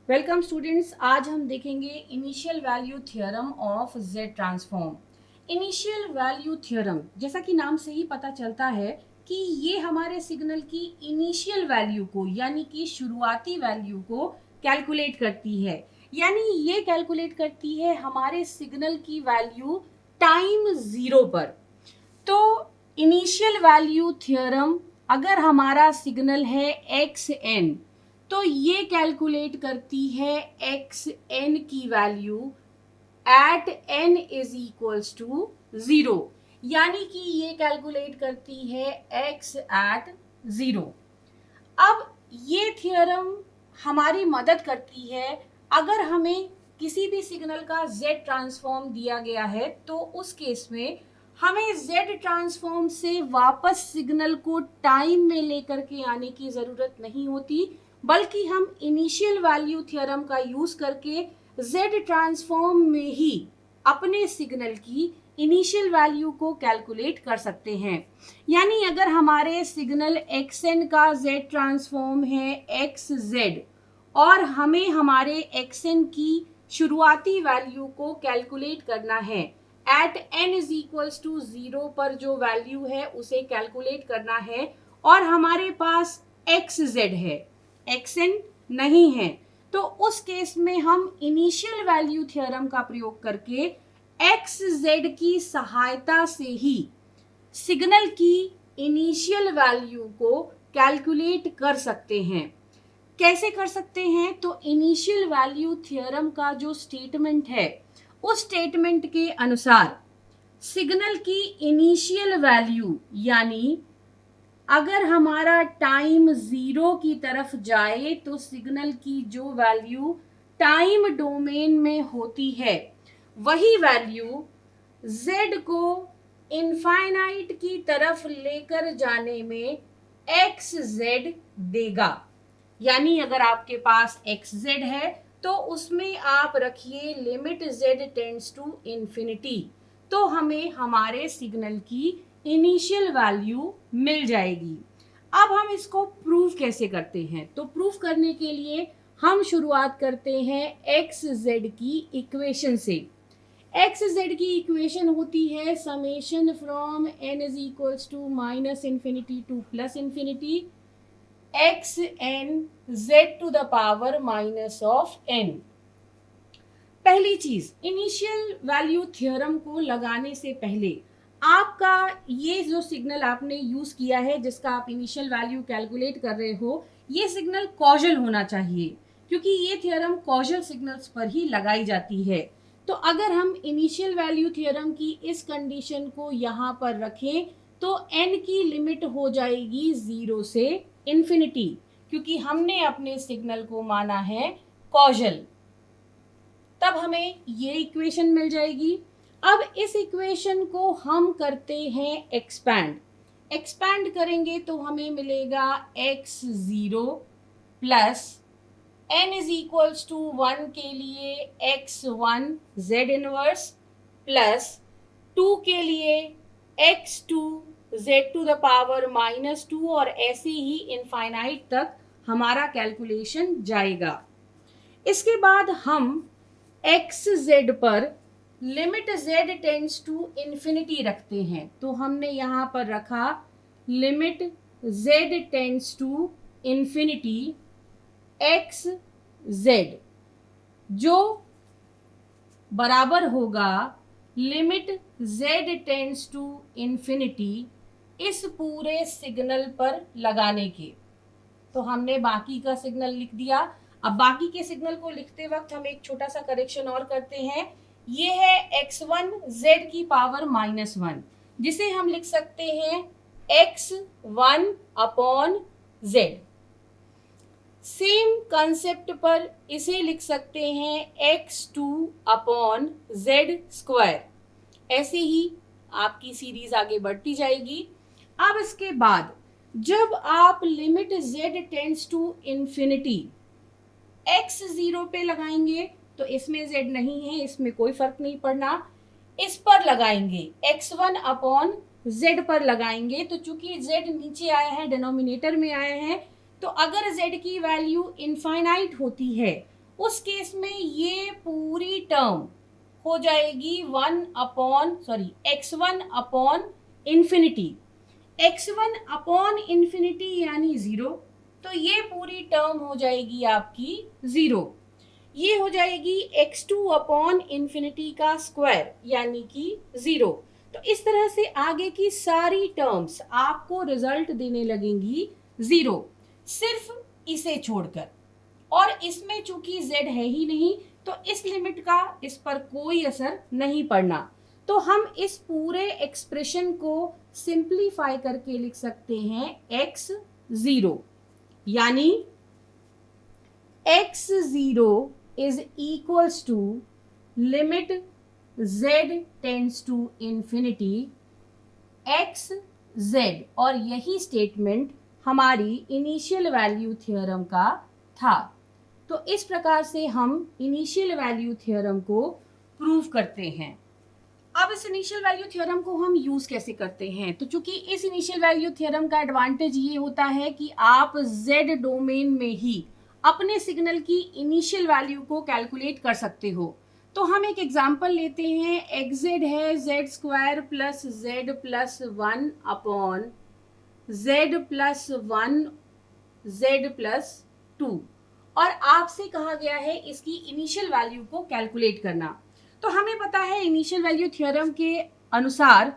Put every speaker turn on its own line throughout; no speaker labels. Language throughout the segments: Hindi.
Welcome students. आज हम देखेंगे initial value theorem of Z transform. Initial value theorem, जैसा कि नाम से ही पता चलता है कि ये हमारे सिग्नल की इनिशियल वैल्यू को यानी कि शुरुआती वैल्यू को कैलकुलेट करती है। यानी ये कैलकुलेट करती है हमारे सिग्नल की वैल्यू टाइम जीरो पर। तो इनिशियल वैल्यू थ्योरम, अगर हमारा सिग्नल है एक्स एन, तो ये कैलकुलेट करती है एक्स एन की value at n is equals to zero. यानी कि ये कैलकुलेट करती है एक्स एट जीरो। अब ये थियरम हमारी मदद करती है अगर हमें किसी भी सिग्नल का जेड ट्रांसफॉर्म दिया गया है, तो उस केस में हमें जेड ट्रांसफॉर्म से वापस सिग्नल को टाइम में लेकर के आने की ज़रूरत नहीं होती, बल्कि हम इनिशियल वैल्यू थ्योरम का यूज़ करके जेड ट्रांसफॉर्म में ही अपने सिग्नल की इनिशियल वैल्यू को कैलकुलेट कर सकते हैं। यानी अगर हमारे सिग्नल xn का z ट्रांसफॉर्म है xz और हमें हमारे xn की शुरुआती वैल्यू को कैलकुलेट करना है, at n is equals to zero पर जो वैल्यू है उसे कैलकुलेट करना है, और हमारे पास xz है, xn नहीं है, तो उस केस में हम इनिशियल वैल्यू थ्योरम का प्रयोग करके xz की सहायता से ही सिग्नल की इनिशियल वैल्यू को कैलकुलेट कर सकते हैं। कैसे कर सकते हैं? तो इनिशियल वैल्यू थ्योरम का जो स्टेटमेंट है, उस स्टेटमेंट के अनुसार सिग्नल की इनिशियल वैल्यू, यानी अगर हमारा टाइम जीरो की तरफ जाए तो सिग्नल की जो वैल्यू टाइम डोमेन में होती है, वही वैल्यू z को इनफाइनाइट की तरफ लेकर जाने में xz देगा। यानी अगर आपके पास xz है तो उसमें आप रखिए limit z tends to infinity, तो हमें हमारे सिग्नल की इनिशियल वैल्यू मिल जाएगी। अब हम इसको प्रूव कैसे करते हैं? तो प्रूव करने के लिए हम शुरुआत करते हैं xz की इक्वेशन से। एक्स जेड की इक्वेशन होती है summation from n is equals to minus infinity to plus infinity x n z to the power minus of n. पहली चीज, इनिशियल वैल्यू थ्योरम को लगाने से पहले आपका ये जो सिग्नल आपने यूज किया है, जिसका आप इनिशियल वैल्यू कैलकुलेट कर रहे हो, ये सिग्नल कॉजल होना चाहिए, क्योंकि ये थ्योरम कॉजल सिग्नल्स पर ही लगाई जाती है। तो अगर हम इनिशियल वैल्यू थ्योरम की इस कंडीशन को यहाँ पर रखें तो n की लिमिट हो जाएगी जीरो से इन्फिनिटी, क्योंकि हमने अपने सिग्नल को माना है कॉजल। तब हमें ये इक्वेशन मिल जाएगी। अब इस इक्वेशन को हम करते हैं एक्सपैंड। एक्सपैंड करेंगे तो हमें मिलेगा x zero plus n is equals to one के लिए x one z inverse plus two के लिए x two z to the power minus two, और ऐसे ही इनफाइनाइट तक हमारा कैलकुलेशन जाएगा। इसके बाद हम एक्स जेड पर limit z tends to infinity रखते हैं, तो हमने यहाँ पर रखा limit z tends to infinity x z, जो बराबर होगा limit z tends to infinity इस पूरे सिग्नल पर लगाने के। तो हमने बाकी का सिग्नल लिख दिया। अब बाकी के सिग्नल को लिखते वक्त हम एक छोटा सा करेक्शन और करते हैं। ये है x1 z की पावर माइनस वन, जिसे हम लिख सकते हैं x1 upon z। Same concept पर इसे लिख सकते हैं x2 अपॉन z स्क्वायर। ऐसे ही आपकी सीरीज आगे बढ़ती जाएगी। अब इसके बाद जब आप limit z tends to infinity x zero पे लगाएंगे, तो इसमें z नहीं है, इसमें कोई फर्क नहीं पड़ना, इस पर लगाएंगे x1 अपॉन z पर लगाएंगे। तो चूंकि z नीचे आया है, डिनोमिनेटर में आया है, तो अगर z की वैल्यू इनफाइनाइट होती है उस केस में ये पूरी टर्म हो जाएगी x1 upon infinity, x1 upon infinity यानी 0, तो ये पूरी टर्म हो जाएगी आपकी 0। ये हो जाएगी x2 अपॉन इंफिनिटी का स्क्वायर यानी कि 0। तो इस तरह से आगे की सारी टर्म्स आपको रिजल्ट देने लगेंगी 0, सिर्फ इसे छोड़कर। और इसमें चूंकि z है ही नहीं तो इस लिमिट का इस पर कोई असर नहीं पड़ना। तो हम इस पूरे एक्सप्रेशन को सिंप्लीफाई करके लिख सकते हैं x0, यानी x0 is equals to limit z tends to infinity xz, और यही स्टेटमेंट हमारी इनिशियल वैल्यू थ्योरम का था। तो इस प्रकार से हम इनिशियल वैल्यू थ्योरम को प्रूव करते हैं। अब इस इनिशियल वैल्यू थ्योरम को हम यूज कैसे करते हैं? तो चूंकि इस इनिशियल वैल्यू थ्योरम का एडवांटेज ये होता है कि आप z डोमेन में ही अपने सिग्नल की इनिशियल वैल्यू को कैलकुलेट कर सकते हो। तो हम एक एग्जांपल लेते हैं, xz है z square plus z plus 1 upon z plus 1 z plus 2, और आपसे कहा गया है इसकी इनिशियल वैल्यू को कैलकुलेट करना। तो हमें पता है इनिशियल वैल्यू थ्योरम के अनुसार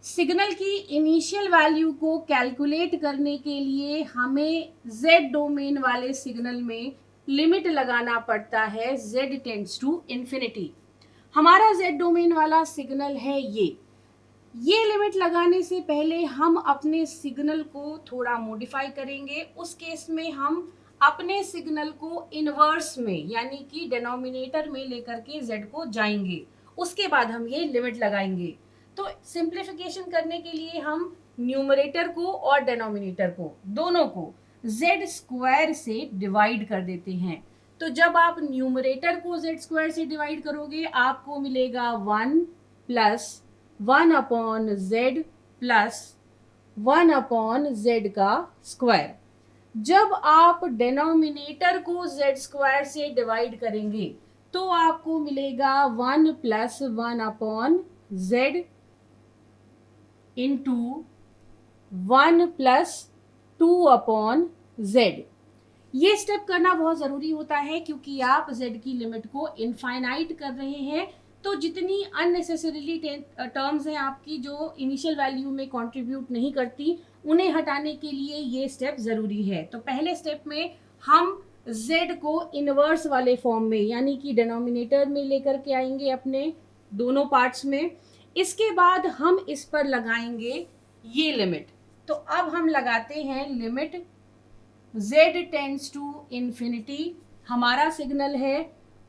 सिग्नल की इनिशियल वैल्यू को कैलकुलेट करने के लिए हमें z डोमेन वाले सिग्नल में लिमिट लगाना पड़ता है z टेंड्स टू इंफिनिटी। हमारा z डोमेन वाला सिग्नल है ये लिमिट लगाने से पहले हम अपने सिग्नल को थोड़ा मॉडिफाई करेंगे। उस केस में हम अपने सिग्नल को इनवर्स में यानी कि डिनोमिनेटर में लेकर के z को जाएंगे, उसके बाद हम ये लिमिट लगाएंगे। तो सिंप्लीफिकेशन करने के लिए हम न्यूमरेटर को और डिनोमिनेटर को दोनों को z स्क्वायर से डिवाइड कर देते हैं। तो जब आप न्यूमरेटर को z स्क्वायर से डिवाइड करोगे आपको मिलेगा 1 plus 1 upon z plus 1 upon z का स्क्वायर। जब आप डिनोमिनेटर को z स्क्वायर से डिवाइड करेंगे तो आपको मिलेगा 1 plus 1 upon z into 1 plus 2 upon z। ये स्टेप करना बहुत ज़रूरी होता है क्योंकि आप z की लिमिट को इनफाइनाइट कर रहे हैं। तो जितनी अननेसेसरीली टर्म्स हैं आपकी जो इनिशियल वैल्यू में कंट्रीब्यूट नहीं करती, उन्हें हटाने के लिए ये स्टेप ज़रूरी है। तो पहले स्टेप में हम z को इनवर्स वाले फॉर्म में यानी कि डिनोमिनेटर में लेकर के आएंगे अपने दोनों पार्ट्स में। इसके बाद हम इस पर लगाएंगे ये लिमिट। तो अब हम लगाते हैं limit z tends to infinity. हमारा सिग्नल है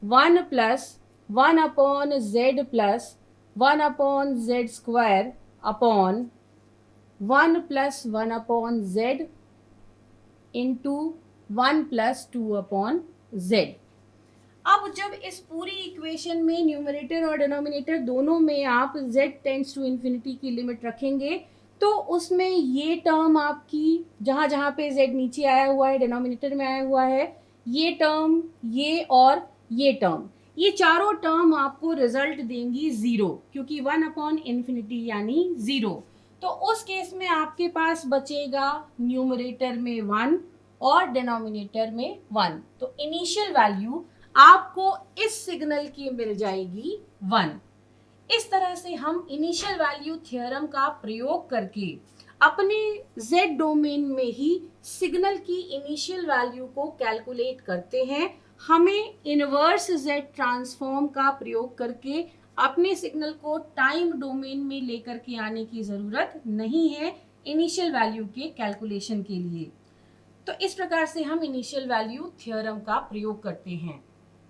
1 plus 1 upon z plus 1 upon z square upon 1 plus 1 upon z into 1 plus 2 upon z। अब जब इस पूरी इक्वेशन में न्यूमरेटर और डिनोमिनेटर दोनों में आप z टेंड्स टू इंफिनिटी की लिमिट रखेंगे तो उसमें ये टर्म आपकी जहाँ जहाँ पे z नीचे आया हुआ है डिनोमिनेटर में आया हुआ है, ये टर्म, ये और ये टर्म, ये चारों टर्म आपको रिजल्ट देंगी 0 क्योंकि 1 अपॉन इंफिनिटी यानी 0। तो उस केस में आपके पास बचेगा न्यूमरेटर में 1 और डिनोमिनेटर में 1। तो इनिशियल वैल्यू आपको इस सिग्नल की मिल जाएगी 1। इस तरह से हम इनिशियल वैल्यू थ्योरम का प्रयोग करके अपने z डोमेन में ही सिग्नल की इनिशियल वैल्यू को कैलकुलेट करते हैं। हमें इनवर्स z ट्रांसफॉर्म का प्रयोग करके अपने सिग्नल को टाइम डोमेन में लेकर के आने की ज़रूरत नहीं है इनिशियल वैल्यू के कैलकुलेशन के लिए। तो इस प्रकार से हम इनिशियल वैल्यू थ्योरम का प्रयोग करते हैं।